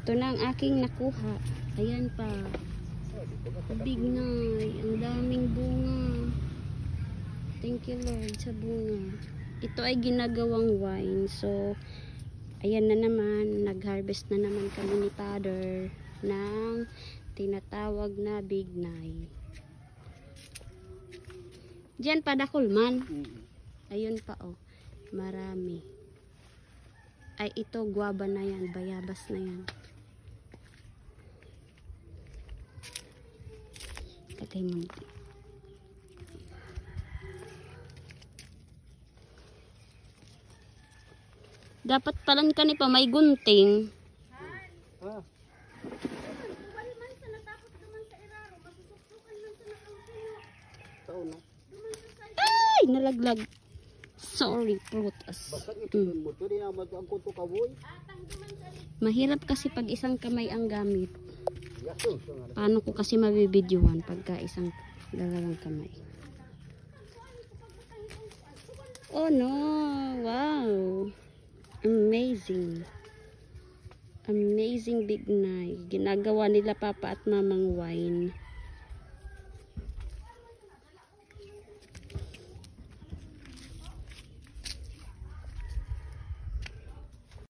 Ito na ang aking nakuha. Ayan pa. Big Nay. Ang daming bunga. Thank you Lord sa bunga. Ito ay ginagawang wine. So, ayan na naman. Nag-harvest na naman kami ni Father ng tinatawag na Big Nay. Diyan pa dakulman. Ayun pa oh. Marami. Ay ito guava na yan. Bayabas na yan. Lagay mo nito. Dapat palan ka ni pa may gunting. Ay, nalaglag. Sorry, prutas. Mahirap kasi pag isang kamay ang gamit. Paano ko kasi mabibidyohan pagka isang dalawang kamay? Oh no! Wow! Amazing! Amazing Big Nay. Ginagawa nila papa at mamang wine.